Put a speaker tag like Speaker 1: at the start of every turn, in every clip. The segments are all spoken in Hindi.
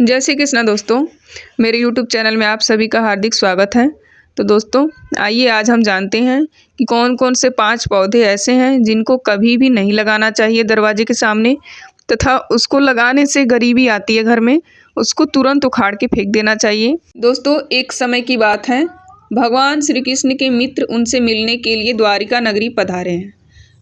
Speaker 1: जय श्री कृष्णा दोस्तों, मेरे यूट्यूब चैनल में आप सभी का हार्दिक स्वागत है। तो दोस्तों आइए आज हम जानते हैं कि कौन कौन से 5 पौधे ऐसे हैं जिनको कभी भी नहीं लगाना चाहिए दरवाजे के सामने, तथा उसको लगाने से गरीबी आती है घर में, उसको तुरंत उखाड़ के फेंक देना चाहिए। दोस्तों एक समय की बात है, भगवान श्री कृष्ण के मित्र उनसे मिलने के लिए द्वारिका नगरी पधारे हैं।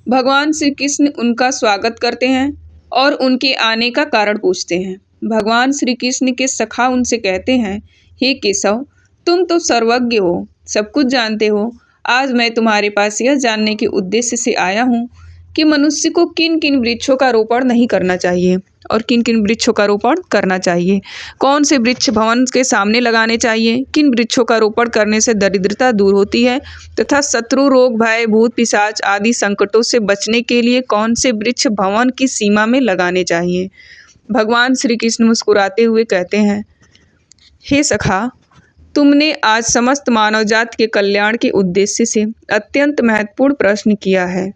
Speaker 1: भगवान श्री कृष्ण उनका स्वागत करते हैं और उनके आने का कारण पूछते हैं। भगवान श्री कृष्ण के सखा उनसे कहते हैं, हे केशव, तुम तो सर्वज्ञ हो, सब कुछ जानते हो। आज मैं तुम्हारे पास यह जानने के उद्देश्य से आया हूँ कि मनुष्य को किन किन वृक्षों का रोपण नहीं करना चाहिए और किन किन वृक्षों का रोपण करना चाहिए। कौन से वृक्ष भवन के सामने लगाने चाहिए, किन वृक्षों का रोपण करने से दरिद्रता दूर होती है, तथा शत्रु, रोग, भय, भूत पिशाच आदि संकटों से बचने के लिए कौन से वृक्ष भवन की सीमा में लगाने चाहिए। भगवान श्री कृष्ण मुस्कुराते हुए कहते हैं, हे सखा, तुमने आज समस्त मानव जाति के कल्याण के उद्देश्य से अत्यंत महत्वपूर्ण प्रश्न किया है।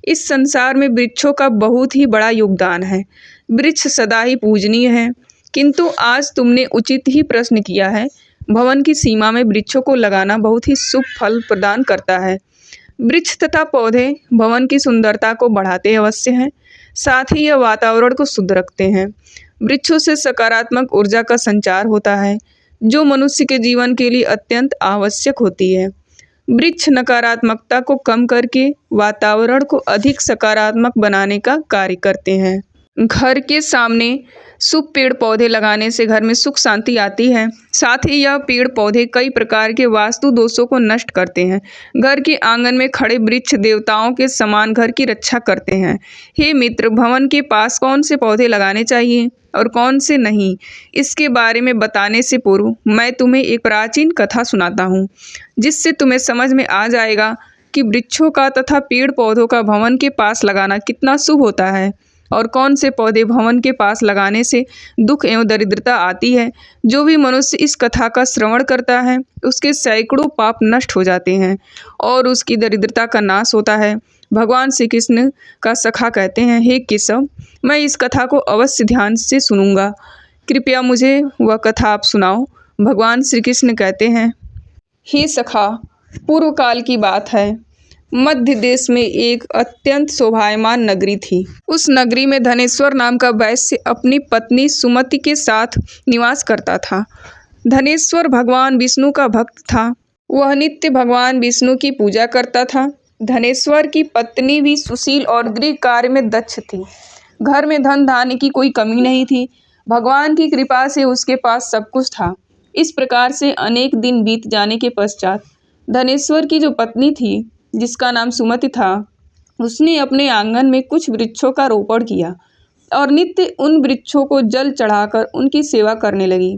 Speaker 1: इस संसार में वृक्षों का बहुत ही बड़ा योगदान है। वृक्ष सदा ही पूजनीय है, किंतु आज तुमने उचित ही प्रश्न किया है। भवन की सीमा में वृक्षों को लगाना बहुत ही शुभ फल प्रदान करता है। वृक्ष तथा पौधे भवन की सुंदरता को बढ़ाते अवश्य हैं, साथ ही यह वातावरण को शुद्ध रखते हैं। वृक्षों से सकारात्मक ऊर्जा का संचार होता है, जो मनुष्य के जीवन के लिए अत्यंत आवश्यक होती है। वृक्ष नकारात्मकता को कम करके वातावरण को अधिक सकारात्मक बनाने का कार्य करते हैं। घर के सामने शुभ पेड़ पौधे लगाने से घर में सुख शांति आती है। साथ ही यह पेड़ पौधे कई प्रकार के वास्तु दोषों को नष्ट करते हैं। घर के आंगन में खड़े वृक्ष देवताओं के समान घर की रक्षा करते हैं। हे मित्र, भवन के पास कौन से पौधे लगाने चाहिए और कौन से नहीं, इसके बारे में बताने से पूर्व मैं तुम्हें एक प्राचीन कथा सुनाता हूँ, जिससे तुम्हें समझ में आ जाएगा कि वृक्षों का तथा पेड़ पौधों का भवन के पास लगाना कितना शुभ होता है और कौन से पौधे भवन के पास लगाने से दुख एवं दरिद्रता आती है। जो भी मनुष्य इस कथा का श्रवण करता है, उसके सैकड़ों पाप नष्ट हो जाते हैं और उसकी दरिद्रता का नाश होता है। भगवान श्री कृष्ण का सखा कहते हैं, हे केशव, मैं इस कथा को अवश्य ध्यान से सुनूंगा, कृपया मुझे वह कथा आप सुनाओ। भगवान श्री कृष्ण कहते हैं, हे सखा, पूर्व काल की बात है। मध्य देश में एक अत्यंत शोभायमान नगरी थी। उस नगरी में धनेश्वर नाम का वैश्य अपनी पत्नी सुमति के साथ निवास करता था। धनेश्वर भगवान विष्णु का भक्त था। वह नित्य भगवान विष्णु की पूजा करता था। धनेश्वर की पत्नी भी सुशील और गृह कार्य में दक्ष थी। घर में धन धान्य की कोई कमी नहीं थी। भगवान की कृपा से उसके पास सब कुछ था। इस प्रकार से अनेक दिन बीत जाने के पश्चात धनेश्वर की जो पत्नी थी, जिसका नाम सुमति था, उसने अपने आंगन में कुछ वृक्षों का रोपण किया और नित्य उन वृक्षों को जल चढ़ाकर उनकी सेवा करने लगी।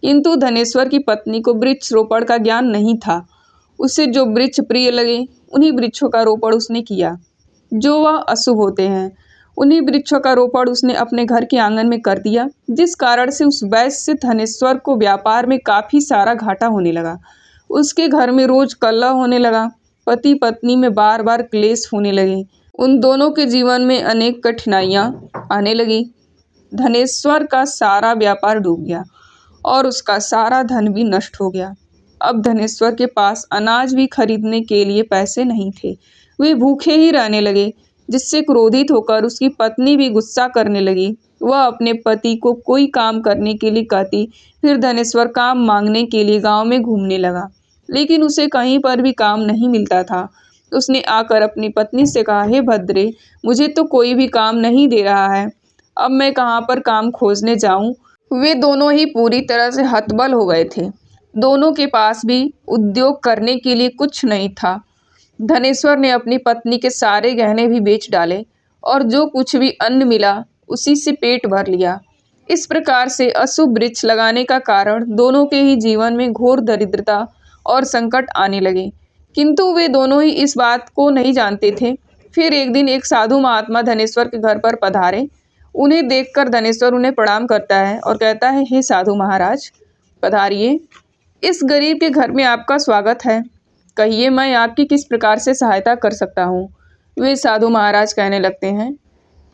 Speaker 1: किंतु धनेश्वर की पत्नी को वृक्ष रोपण का ज्ञान नहीं था। उसे जो वृक्ष प्रिय लगे उन्हीं वृक्षों का रोपण उसने किया। जो वह अशुभ होते हैं, उन्हीं वृक्षों का रोपण उसने अपने घर के आंगन में कर दिया, जिस कारण से उस वैश्य धनेश्वर को व्यापार में काफ़ी सारा घाटा होने लगा। उसके घर में रोज कलह होने लगा। पति पत्नी में बार बार क्लेश होने लगे। उन दोनों के जीवन में अनेक कठिनाइयाँ आने लगी। धनेश्वर का सारा व्यापार डूब गया और उसका सारा धन भी नष्ट हो गया। अब धनेश्वर के पास अनाज भी खरीदने के लिए पैसे नहीं थे। वे भूखे ही रहने लगे, जिससे क्रोधित होकर उसकी पत्नी भी गुस्सा करने लगी। वह अपने पति को कोई काम करने के लिए कहती। फिर धनेश्वर काम मांगने के लिए गांव में घूमने लगा, लेकिन उसे कहीं पर भी काम नहीं मिलता था। उसने आकर अपनी पत्नी से कहा, हे भद्रे, मुझे तो कोई भी काम नहीं दे रहा है, अब मैं कहाँ पर काम खोजने जाऊँ। वे दोनों ही पूरी तरह से हतबल हो गए थे। दोनों के पास भी उद्योग करने के लिए कुछ नहीं था। धनेश्वर ने अपनी पत्नी के सारे गहने भी बेच डाले और जो कुछ भी अन्न मिला उसी से पेट भर लिया। इस प्रकार से अशुभ वृक्ष लगाने का कारण दोनों के ही जीवन में घोर दरिद्रता और संकट आने लगे, किंतु वे दोनों ही इस बात को नहीं जानते थे। फिर एक दिन एक साधु महात्मा धनेश्वर के घर पर पधारे। उन्हें देखकर धनेश्वर उन्हें प्रणाम करता है और कहता है, हे साधु महाराज, पधारिए, इस गरीब के घर में आपका स्वागत है। कहिए, मैं आपकी किस प्रकार से सहायता कर सकता हूँ। वे साधु महाराज कहने लगते हैं,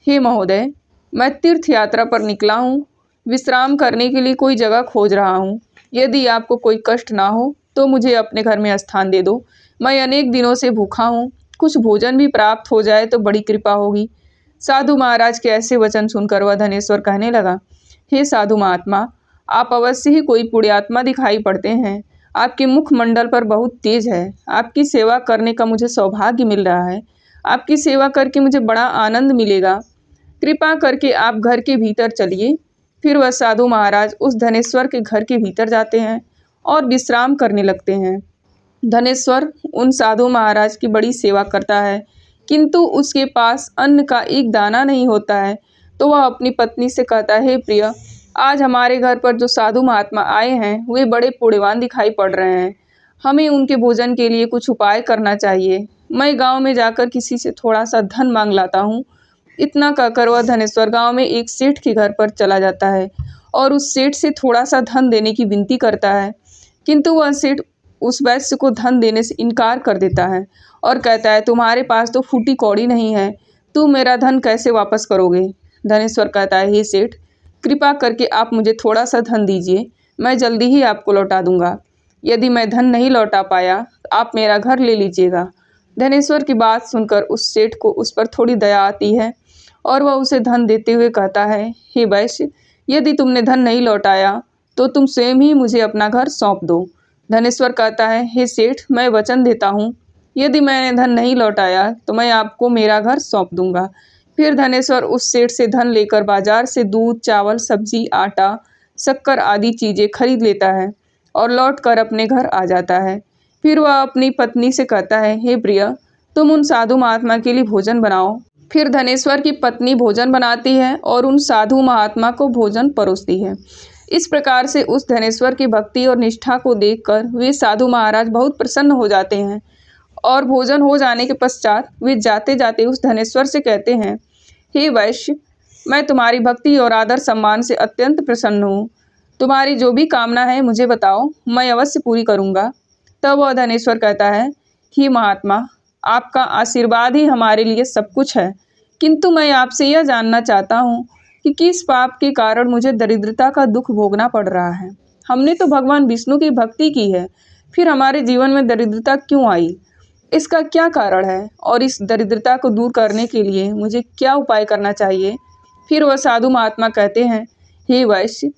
Speaker 1: हे महोदय, मैं तीर्थ यात्रा पर निकला हूँ। विश्राम करने के लिए कोई जगह खोज रहा हूँ। यदि आपको कोई कष्ट ना हो तो मुझे अपने घर में स्थान दे दो। मैं अनेक दिनों से भूखा हूँ, कुछ भोजन भी प्राप्त हो जाए तो बड़ी कृपा होगी। साधु महाराज के ऐसे वचन सुनकर वह धनेश्वर कहने लगा, हे साधु महात्मा, आप अवश्य ही कोई पुण्यात्मा दिखाई पड़ते हैं। आपके मुखमंडल पर बहुत तेज है। आपकी सेवा करने का मुझे सौभाग्य मिल रहा है। आपकी सेवा करके मुझे बड़ा आनंद मिलेगा। कृपा करके आप घर के भीतर चलिए। फिर वह साधु महाराज उस धनेश्वर के घर के भीतर जाते हैं और विश्राम करने लगते हैं। धनेश्वर उन साधु महाराज की बड़ी सेवा करता है, किंतु उसके पास अन्न का एक दाना नहीं होता है। तो वह अपनी पत्नी से कहता है, हे प्रिय, आज हमारे घर पर जो साधु महात्मा आए हैं वे बड़े पुण्यवान दिखाई पड़ रहे हैं। हमें उनके भोजन के लिए कुछ उपाय करना चाहिए। मैं गांव में जाकर किसी से थोड़ा सा धन मांग लाता हूँ। इतना कहकर वह धनेश्वर गांव में एक सेठ के घर पर चला जाता है और उस सेठ से थोड़ा सा धन देने की विनती करता है, किंतु वह सेठ उस वैश्य को धन देने से इनकार कर देता है और कहता है, तुम्हारे पास तो फूटी कौड़ी नहीं है, तुम मेरा धन कैसे वापस करोगे। धनेश्वर कहता है, हे सेठ, कृपा करके आप मुझे थोड़ा सा धन दीजिए, मैं जल्दी ही आपको लौटा दूंगा। यदि मैं धन नहीं लौटा पाया तो आप मेरा घर ले लीजिएगा। धनेश्वर की बात सुनकर उस सेठ को उस पर थोड़ी दया आती है और वह उसे धन देते हुए कहता है, हे वैश्य, यदि तुमने धन नहीं लौटाया तो तुम स्वयं ही मुझे अपना घर सौंप दो। धनेश्वर कहता है, हे सेठ, मैं वचन देता हूँ, यदि मैंने धन नहीं लौटाया तो मैं आपको मेरा घर सौंप दूंगा। फिर धनेश्वर उस सेठ से धन लेकर बाजार से दूध, चावल, सब्जी, आटा, शक्कर आदि चीजें खरीद लेता है और लौट कर अपने घर आ जाता है। फिर वह अपनी पत्नी से कहता है, हे प्रिय, तुम उन साधु महात्मा के लिए भोजन बनाओ। फिर धनेश्वर की पत्नी भोजन बनाती है और उन साधु महात्मा को भोजन परोसती है। इस प्रकार से उस धनेश्वर की भक्ति और निष्ठा को देखकर वे साधु महाराज बहुत प्रसन्न हो जाते हैं और भोजन हो जाने के पश्चात वे जाते जाते उस धनेश्वर से कहते हैं, हे वैश्य, मैं तुम्हारी भक्ति और आदर सम्मान से अत्यंत प्रसन्न हूँ। तुम्हारी जो भी कामना है मुझे बताओ, मैं अवश्य पूरी करूँगा। तब वह धनेश्वर कहता है, हे महात्मा, आपका आशीर्वाद ही हमारे लिए सब कुछ है, किंतु मैं आपसे यह जानना चाहता हूँ कि किस पाप के कारण मुझे दरिद्रता का दुख भोगना पड़ रहा है। हमने तो भगवान विष्णु की भक्ति की है, फिर हमारे जीवन में दरिद्रता क्यों आई? इसका क्या कारण है और इस दरिद्रता को दूर करने के लिए मुझे क्या उपाय करना चाहिए? फिर वह साधु महात्मा कहते हैं, हे वैश्य,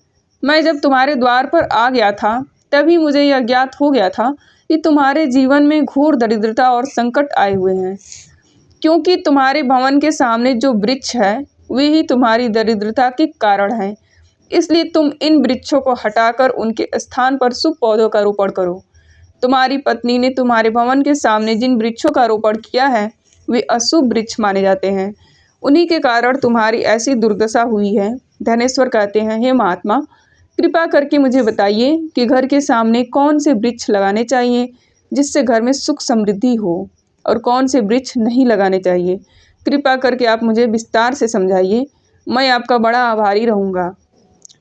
Speaker 1: मैं जब तुम्हारे द्वार पर आ गया था तभी मुझे यह ज्ञात हो गया था कि तुम्हारे जीवन में घोर दरिद्रता और संकट आए हुए हैं, क्योंकि तुम्हारे भवन के सामने जो वृक्ष है वे ही तुम्हारी दरिद्रता के कारण हैं। इसलिए तुम इन वृक्षों को हटाकर उनके स्थान पर शुभ पौधों का रोपण करो। तुम्हारी पत्नी ने तुम्हारे भवन के सामने जिन वृक्षों का रोपण किया है वे अशुभ वृक्ष माने जाते हैं, उन्हीं के कारण तुम्हारी ऐसी दुर्दशा हुई है। धनेश्वर कहते हैं, हे महात्मा, कृपा करके मुझे बताइए कि घर के सामने कौन से वृक्ष लगाने चाहिए जिससे घर में सुख समृद्धि हो और कौन से वृक्ष नहीं लगाने चाहिए। कृपा करके आप मुझे विस्तार से समझाइए, मैं आपका बड़ा आभारी रहूँगा।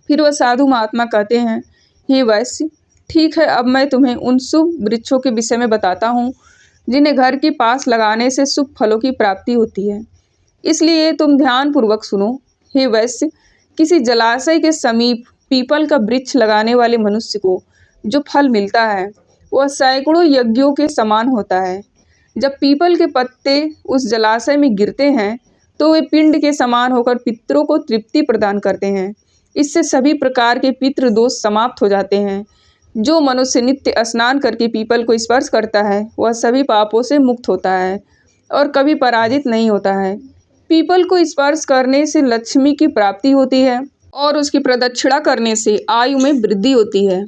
Speaker 1: फिर वह साधु महात्मा कहते हैं, हे वैश्य, ठीक है, अब मैं तुम्हें उन शुभ वृक्षों के विषय में बताता हूँ जिन्हें घर के पास लगाने से शुभ फलों की प्राप्ति होती है, इसलिए तुम ध्यानपूर्वक सुनो। हे वैश्य, किसी जलाशय के समीप पीपल का वृक्ष लगाने वाले मनुष्य को जो फल मिलता है वह सैकड़ों यज्ञों के समान होता है। जब पीपल के पत्ते उस जलाशय में गिरते हैं तो वे पिंड के समान होकर पितरों को तृप्ति प्रदान करते हैं। इससे सभी प्रकार के पितृ दोष समाप्त हो जाते हैं। जो मनुष्य नित्य स्नान करके पीपल को स्पर्श करता है वह सभी पापों से मुक्त होता है और कभी पराजित नहीं होता है। पीपल को स्पर्श करने से लक्ष्मी की प्राप्ति होती है और उसकी प्रदक्षिणा करने से आयु में वृद्धि होती है।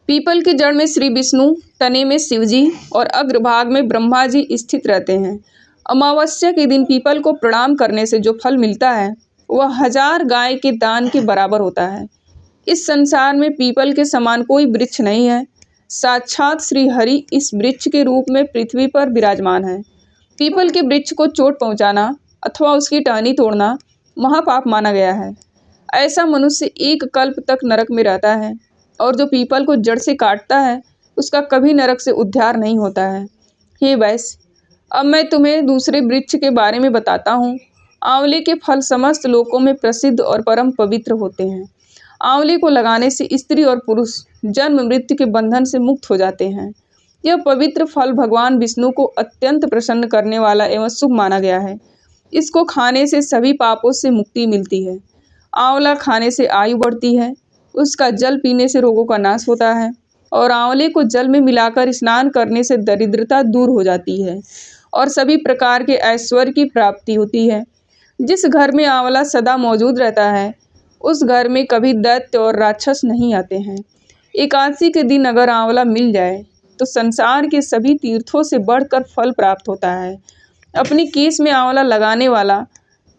Speaker 1: पीपल की जड़ में श्री विष्णु, तने में शिवजी और अग्रभाग में ब्रह्मा जी स्थित रहते हैं। अमावस्या के दिन पीपल को प्रणाम करने से जो फल मिलता है वह 1000 गाय के दान के बराबर होता है। इस संसार में पीपल के समान कोई वृक्ष नहीं है। साक्षात श्री हरि इस वृक्ष के रूप में पृथ्वी पर विराजमान है। पीपल के वृक्ष को चोट पहुंचाना अथवा उसकी टहनी तोड़ना महापाप माना गया है। ऐसा मनुष्य एक कल्प तक नरक में रहता है और जो पीपल को जड़ से काटता है उसका कभी नरक से उद्धार नहीं होता है। हे वैश्य, अब मैं तुम्हें दूसरे वृक्ष के बारे में बताता हूँ। आंवले के फल समस्त लोकों में प्रसिद्ध और परम पवित्र होते हैं। आंवले को लगाने से स्त्री और पुरुष जन्म मृत्यु के बंधन से मुक्त हो जाते हैं। यह पवित्र फल भगवान विष्णु को अत्यंत प्रसन्न करने वाला एवं शुभ माना गया है। इसको खाने से सभी पापों से मुक्ति मिलती है। आंवला खाने से आयु बढ़ती है। उसका जल पीने से रोगों का नाश होता है और आंवले को जल में मिलाकर स्नान करने से दरिद्रता दूर हो जाती है और सभी प्रकार के ऐश्वर्य की प्राप्ति होती है। जिस घर में आंवला सदा मौजूद रहता है उस घर में कभी दैत्य और राक्षस नहीं आते हैं। एकादशी के दिन अगर आंवला मिल जाए तो संसार के सभी तीर्थों से बढ़कर फल प्राप्त होता है। अपनी केस में आंवला लगाने वाला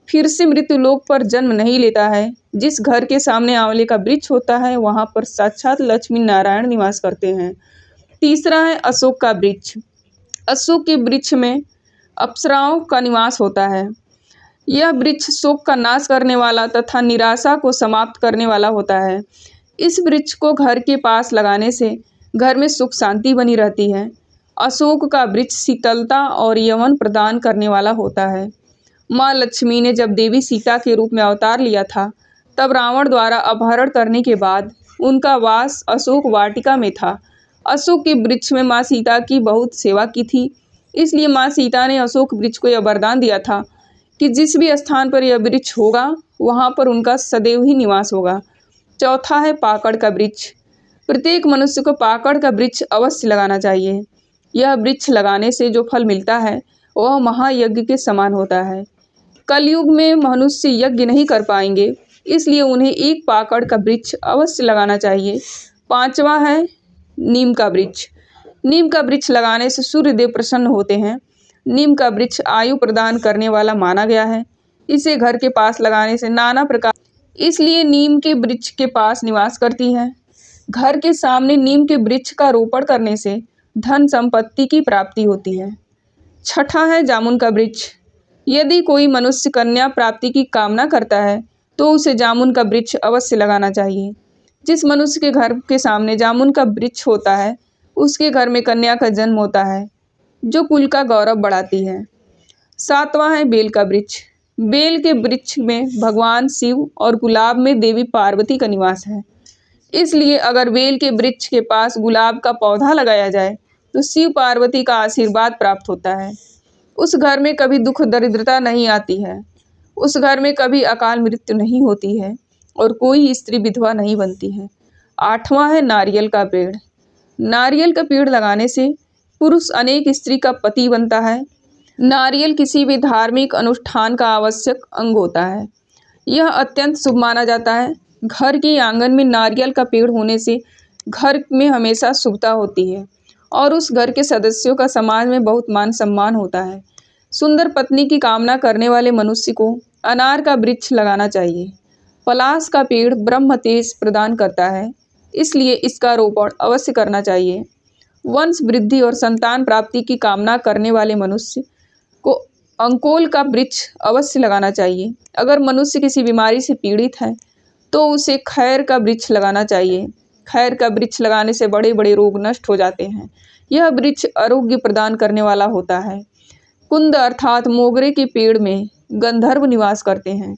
Speaker 1: फिर से मृत्यु लोक पर जन्म नहीं लेता है। जिस घर के सामने आंवले का वृक्ष होता है वहां पर साक्षात लक्ष्मी नारायण निवास करते हैं। तीसरा है अशोक का वृक्ष। अशोक के वृक्ष में अप्सराओं का निवास होता है। यह वृक्ष शोक का नाश करने वाला तथा निराशा को समाप्त करने वाला होता है। इस वृक्ष को घर के पास लगाने से घर में सुख शांति बनी रहती है। अशोक का वृक्ष शीतलता और यौवन प्रदान करने वाला होता है। माँ लक्ष्मी ने जब देवी सीता के रूप में अवतार लिया था तब रावण द्वारा अपहरण करने के बाद उनका वास अशोक वाटिका में था। अशोक के वृक्ष में माँ सीता की बहुत सेवा की थी, इसलिए माँ सीता ने अशोक वृक्ष को यह वरदान दिया था कि जिस भी स्थान पर यह वृक्ष होगा वहाँ पर उनका सदैव ही निवास होगा। चौथा है पाकड़ का वृक्ष। प्रत्येक मनुष्य को पाकड़ का वृक्ष अवश्य लगाना चाहिए। यह वृक्ष लगाने से जो फल मिलता है वह महायज्ञ के समान होता है। कलयुग में मनुष्य यज्ञ नहीं कर पाएंगे, इसलिए उन्हें एक पाकड़ का वृक्ष अवश्य लगाना चाहिए। पांचवा है नीम का वृक्ष। नीम का वृक्ष लगाने से सूर्यदेव प्रसन्न होते हैं। नीम का वृक्ष आयु प्रदान करने वाला माना गया है। इसे घर के पास लगाने से नाना प्रकार इसलिए नीम के वृक्ष के पास निवास करती है। घर के सामने नीम के वृक्ष का रोपण करने से धन संपत्ति की प्राप्ति होती है। छठा है जामुन का वृक्ष। यदि कोई मनुष्य कन्या प्राप्ति की कामना करता है तो उसे जामुन का वृक्ष अवश्य लगाना चाहिए। जिस मनुष्य के घर के सामने जामुन का वृक्ष होता है उसके घर में कन्या का जन्म होता है, जो कुल का गौरव बढ़ाती है। सातवां है बेल का वृक्ष। बेल के वृक्ष में भगवान शिव और गुलाब में देवी पार्वती का निवास है। इसलिए अगर बेल के वृक्ष के पास गुलाब का पौधा लगाया जाए तो शिव पार्वती का आशीर्वाद प्राप्त होता है। उस घर में कभी दुख दरिद्रता नहीं आती है। उस घर में कभी अकाल मृत्यु नहीं होती है और कोई स्त्री विधवा नहीं बनती है। आठवां है नारियल का पेड़। नारियल का पेड़ लगाने से पुरुष अनेक स्त्री का पति बनता है। नारियल किसी भी धार्मिक अनुष्ठान का आवश्यक अंग होता है। यह अत्यंत शुभ माना जाता है। घर के आंगन में नारियल का पेड़ होने से घर में हमेशा शुभता होती है और उस घर के सदस्यों का समाज में बहुत मान सम्मान होता है। सुंदर पत्नी की कामना करने वाले मनुष्य को अनार का वृक्ष लगाना चाहिए। पलाश का पेड़ ब्रह्म तेज प्रदान करता है, इसलिए इसका रोपण अवश्य करना चाहिए। वंश वृद्धि और संतान प्राप्ति की कामना करने वाले मनुष्य को अंकोल का वृक्ष अवश्य लगाना चाहिए। अगर मनुष्य किसी बीमारी से पीड़ित है तो उसे खैर का वृक्ष लगाना चाहिए। खैर का वृक्ष लगाने से बड़े बड़े रोग नष्ट हो जाते हैं। यह वृक्ष आरोग्य प्रदान करने वाला होता है। कुंद अर्थात मोगरे के पेड़ में गंधर्व निवास करते हैं,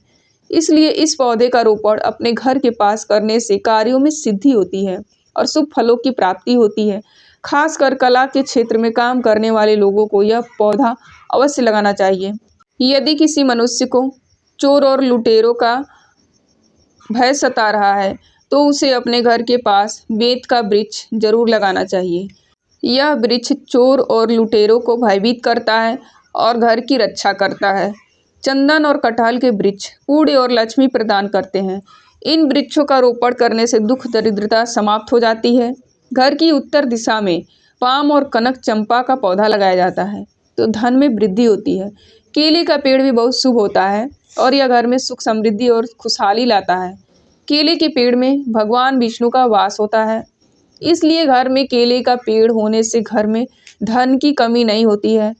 Speaker 1: इसलिए इस पौधे का रोपण अपने घर के पास करने से कार्यों में सिद्धि होती है और शुभ फलों की प्राप्ति होती है। खासकर कला के क्षेत्र में काम करने वाले लोगों को यह पौधा अवश्य लगाना चाहिए। यदि किसी मनुष्य को चोर और लुटेरों का भय सता रहा है तो उसे अपने घर के पास बेत का वृक्ष जरूर लगाना चाहिए। यह वृक्ष चोर और लुटेरों को भयभीत करता है और घर की रक्षा करता है। चंदन और कटहल के वृक्ष पुण्य और लक्ष्मी प्रदान करते हैं। इन वृक्षों का रोपण करने से दुख दरिद्रता समाप्त हो जाती है। घर की उत्तर दिशा में पाम और कनक चंपा का पौधा लगाया जाता है तो धन में वृद्धि होती है। केले का पेड़ भी बहुत शुभ होता है और यह घर में सुख समृद्धि और खुशहाली लाता है। केले के पेड़ में भगवान विष्णु का वास होता है, इसलिए घर में केले का पेड़ होने से घर में धन की कमी नहीं होती है।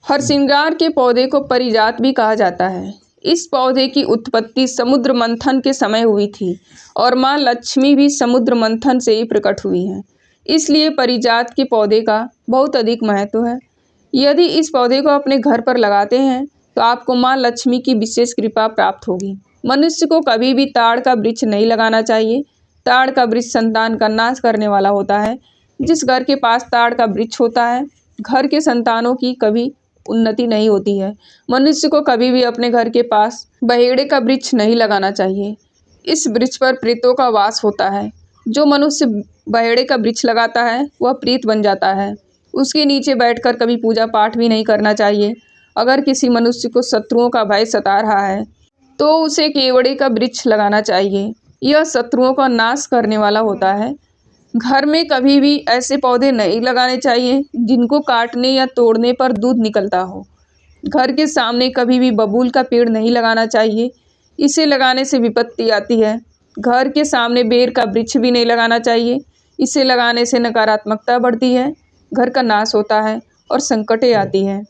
Speaker 1: हरसिंगार के पौधे को पारिजात भी कहा जाता है। इस पौधे की उत्पत्ति समुद्र मंथन के समय हुई थी और माँ लक्ष्मी भी समुद्र मंथन से ही प्रकट हुई हैं, इसलिए पारिजात के पौधे का बहुत अधिक महत्व है। यदि इस पौधे को अपने घर पर लगाते हैं तो आपको माँ लक्ष्मी की विशेष कृपा प्राप्त होगी। मनुष्य को कभी भी ताड़ का वृक्ष नहीं लगाना चाहिए, ताड़ का वृक्ष संतान का नाश करने वाला होता है। जिस घर के पास ताड़ का वृक्ष होता है, घर के संतानों की कभी उन्नति नहीं होती है। मनुष्य को कभी भी अपने घर के पास बहेड़े का वृक्ष नहीं लगाना चाहिए। इस वृक्ष पर प्रेतों का वास होता है। जो मनुष्य बहेड़े का वृक्ष लगाता है वह प्रेत बन जाता है। उसके नीचे बैठकर कभी पूजा पाठ भी नहीं करना चाहिए। अगर किसी मनुष्य को शत्रुओं का भय सता रहा है तो उसे केवड़े का वृक्ष लगाना चाहिए। यह शत्रुओं का नाश करने वाला होता है। घर में कभी भी ऐसे पौधे नहीं लगाने चाहिए जिनको काटने या तोड़ने पर दूध निकलता हो। घर के सामने कभी भी बबूल का पेड़ नहीं लगाना चाहिए, इसे लगाने से विपत्ति आती है। घर के सामने बेर का वृक्ष भी नहीं लगाना चाहिए, इसे लगाने से नकारात्मकता बढ़ती है, घर का नाश होता है और संकटें आती हैं।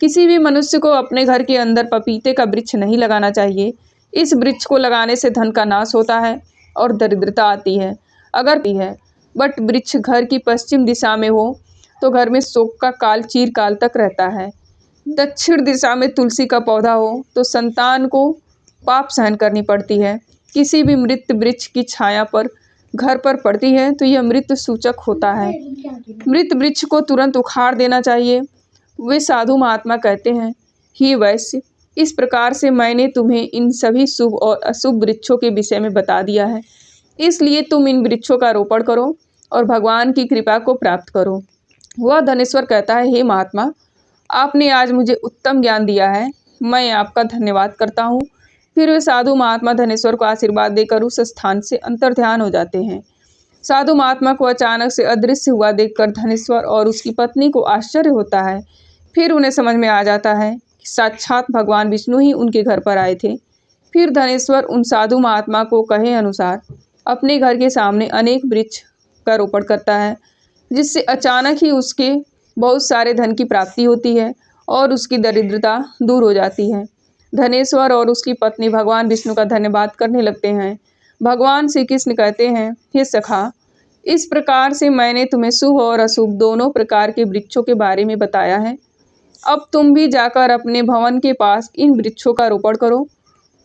Speaker 1: किसी भी मनुष्य को अपने घर के अंदर पपीते का वृक्ष नहीं लगाना चाहिए। इस वृक्ष को लगाने से धन का नाश होता है और दरिद्रता आती है। अगर भी है बट वृक्ष घर की पश्चिम दिशा में हो तो घर में शोक का काल चिरकाल तक रहता है। दक्षिण दिशा में तुलसी का पौधा हो तो संतान को पाप सहन करनी पड़ती है। किसी भी मृत वृक्ष की छाया पर घर पर पड़ती है तो यह मृत्यु सूचक होता है। मृत वृक्ष को तुरंत उखाड़ देना चाहिए। वे साधु महात्मा कहते हैं, हे वैश्य, इस प्रकार से मैंने तुम्हें इन सभी शुभ और अशुभ वृक्षों के विषय में बता दिया है, इसलिए तुम इन वृक्षों का रोपण करो और भगवान की कृपा को प्राप्त करो। वह धनेश्वर कहता है, हे महात्मा, आपने आज मुझे उत्तम ज्ञान दिया है, मैं आपका धन्यवाद करता हूँ। फिर वे साधु महात्मा धनेश्वर को आशीर्वाद देकर उस स्थान से अंतर्ध्यान हो जाते हैं। साधु महात्मा को अचानक से अदृश्य हुआ देखकर धनेश्वर और उसकी पत्नी को आश्चर्य होता है। फिर उन्हें समझ में आ जाता है कि साक्षात भगवान विष्णु ही उनके घर पर आए थे। फिर धनेश्वर उन साधु महात्मा को कहे अनुसार अपने घर के सामने अनेक वृक्ष का रोपण करता है, जिससे अचानक ही उसके बहुत सारे धन की प्राप्ति होती है और उसकी दरिद्रता दूर हो जाती है। धनेश्वर और उसकी पत्नी भगवान विष्णु का धन्यवाद करने लगते हैं। भगवान श्री कृष्ण कहते हैं, हे सखा, इस प्रकार से मैंने तुम्हें शुभ और अशुभ दोनों प्रकार के वृक्षों के बारे में बताया है। अब तुम भी जाकर अपने भवन के पास इन वृक्षों का रोपण करो।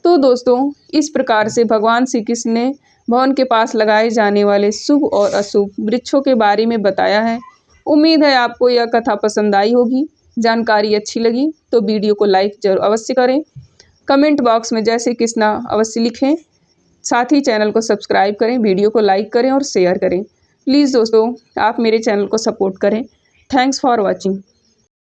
Speaker 1: तो दोस्तों, इस प्रकार से भगवान श्री कृष्ण ने भवन के पास लगाए जाने वाले शुभ और अशुभ वृक्षों के बारे में बताया है। उम्मीद है आपको यह कथा पसंद आई होगी। जानकारी अच्छी लगी तो वीडियो को लाइक जरूर अवश्य करें। कमेंट बॉक्स में जय श्री कृष्णा अवश्य लिखें। साथ ही चैनल को सब्सक्राइब करें, वीडियो को लाइक करें और शेयर करें। प्लीज़ दोस्तों, आप मेरे चैनल को सपोर्ट करें। Thanks for watching.